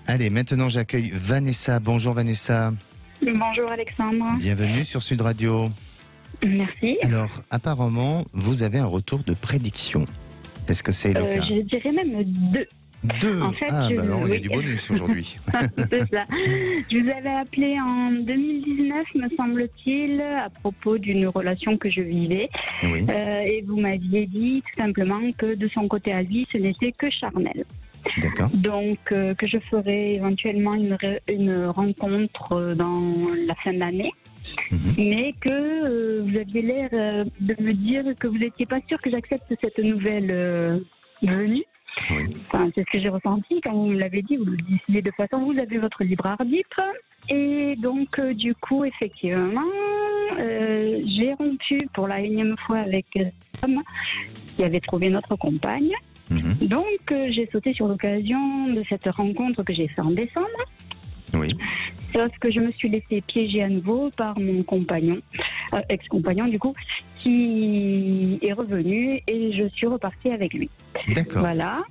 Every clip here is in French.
Allez, maintenant j'accueille Vanessa. Bonjour Vanessa. Bonjour Alexandre. Bienvenue sur Sud Radio. Merci. Alors, apparemment, vous avez un retour de prédiction. Est-ce que c'est le cas? Je dirais même deux. Deux. En fait, bah alors, il y a oui. du bonus aujourd'hui. C'est ça. Je vous avais appelé en 2019, me semble-t-il, à propos d'une relation que je vivais. Oui. Et vous m'aviez dit tout simplement que de son côté à lui, ce n'était que charnel. D'accord. Donc, que je ferais éventuellement une rencontre dans la fin de l'année. Mais que vous aviez l'air de me dire que vous n'étiez pas sûr que j'accepte cette nouvelle venue. Oui. Enfin, c'est ce que j'ai ressenti quand vous me l'avez dit. Vous le décidez de façon, vous avez votre libre arbitre. Et donc, du coup, effectivement, j'ai rompu pour la énième fois avec cet homme qui avait trouvé notre compagne. Donc, j'ai sauté sur l'occasion de cette rencontre que j'ai faite en décembre. Oui. Sauf que je me suis laissée piéger à nouveau par mon compagnon, ex-compagnon du coup, qui est revenu et je suis repartie avec lui. D'accord. Voilà.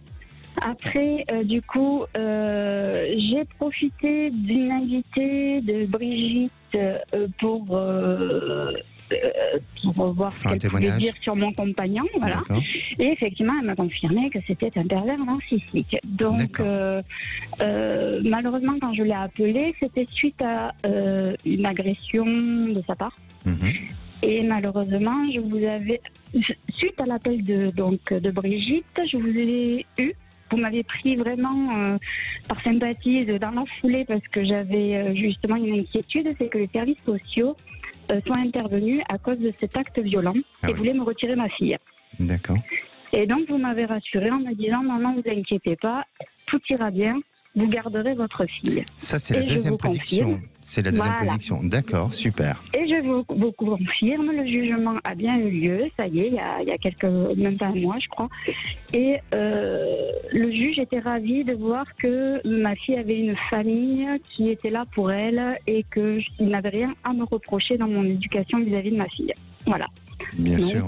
Après, du coup, j'ai profité d'une invitée de Brigitte pour voir ce qu'elle pouvait dire sur mon compagnon. Voilà. D'accord. Et effectivement, elle m'a confirmé que c'était un pervers narcissique. Donc, malheureusement, quand je l'ai appelé, c'était suite à une agression de sa part. Et malheureusement, suite à l'appel de Brigitte, je vous ai eu. Vous m'avez pris vraiment par sympathie dans la foulée parce que j'avais justement une inquiétude, c'est que les services sociaux soient intervenus à cause de cet acte violent et voulaient me retirer ma fille. D'accord. Et donc vous m'avez rassurée en me disant non, vous inquiétez pas, tout ira bien. Vous garderez votre fille. Ça, c'est la deuxième prédiction. C'est la deuxième prédiction. D'accord, super. Et je vous confirme, le jugement a bien eu lieu. Ça y est, il y a même pas un mois, je crois. Et le juge était ravi de voir que ma fille avait une famille qui était là pour elle et qu'il n'avait rien à me reprocher dans mon éducation vis-à-vis de ma fille. Voilà. Bien sûr.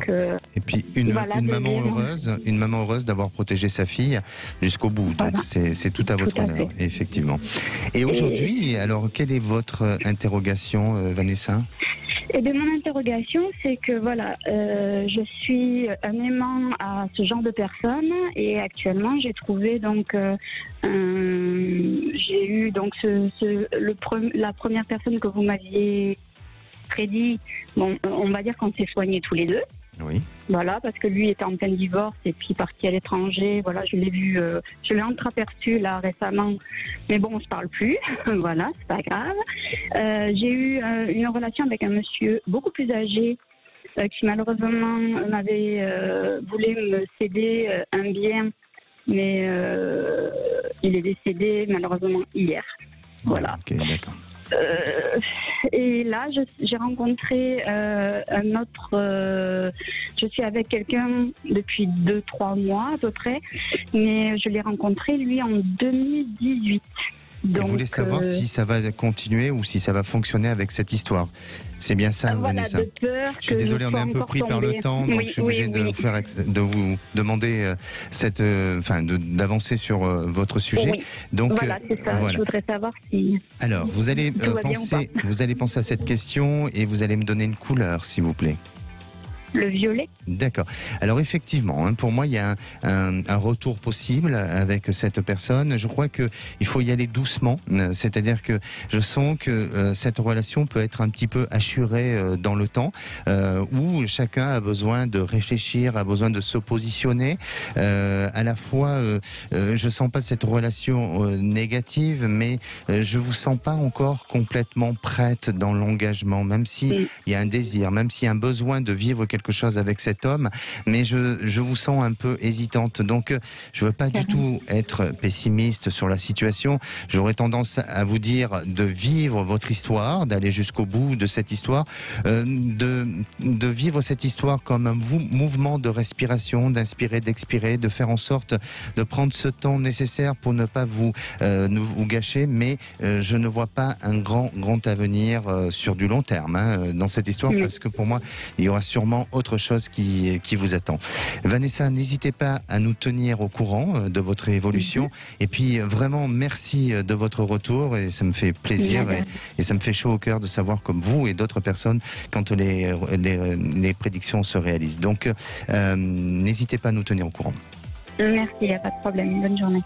Et puis une maman heureuse d'avoir protégé sa fille jusqu'au bout. Donc c'est tout à votre honneur, effectivement. Et aujourd'hui, alors quelle est votre interrogation, Vanessa? Et de mon interrogation, c'est que voilà, je suis un aimant à ce genre de personnes et actuellement j'ai trouvé donc j'ai eu donc la première personne que vous m'aviez prédit, bon, on va dire qu'on s'est soignés tous les deux. Oui. Voilà, parce que lui était en plein divorce et puis parti à l'étranger. Voilà, je l'ai vu, je l'ai entreaperçu là récemment. Mais bon, on se parle plus. Voilà, c'est pas grave. J'ai eu une relation avec un monsieur beaucoup plus âgé qui malheureusement voulait me céder un bien, mais il est décédé malheureusement hier. Voilà. Ok, d'accord. Et là, j'ai rencontré un autre. Je suis avec quelqu'un depuis 2-3 mois à peu près, mais je l'ai rencontré lui en 2018. Donc, vous voulez savoir si ça va continuer ou si ça va fonctionner avec cette histoire. C'est bien ça, Vanessa. De peur je suis désolé, on est un peu pris par le temps, donc je suis obligé de vous demander d'avancer sur votre sujet. Oui. Donc voilà, c'est ça. Je voudrais savoir si. Alors, vous allez penser à cette question et vous allez me donner une couleur, s'il vous plaît. Le violet. D'accord. Alors effectivement, pour moi, il y a un retour possible avec cette personne. Je crois qu'il faut y aller doucement. C'est-à-dire que je sens que cette relation peut être un petit peu assurée dans le temps, où chacun a besoin de réfléchir, a besoin de se positionner. À la fois, je sens pas cette relation négative, mais je vous sens pas encore complètement prête dans l'engagement, même si il y a un désir, même s'il y a un besoin de vivre quelque chose avec cet homme, mais je vous sens un peu hésitante. Donc, je veux pas du tout être pessimiste sur la situation. J'aurais tendance à vous dire de vivre votre histoire, d'aller jusqu'au bout de cette histoire, de vivre cette histoire comme un mouvement de respiration, d'inspirer, d'expirer, de faire en sorte de prendre ce temps nécessaire pour ne pas vous gâcher, mais je ne vois pas un grand avenir sur du long terme dans cette histoire, parce que pour moi, il y aura sûrement autre chose qui vous attend. Vanessa, n'hésitez pas à nous tenir au courant de votre évolution. Et puis vraiment, merci de votre retour et ça me fait plaisir et ça me fait chaud au cœur de savoir comme vous et d'autres personnes quand les prédictions se réalisent. Donc, n'hésitez pas à nous tenir au courant. Merci, il n'y a pas de problème. Bonne journée.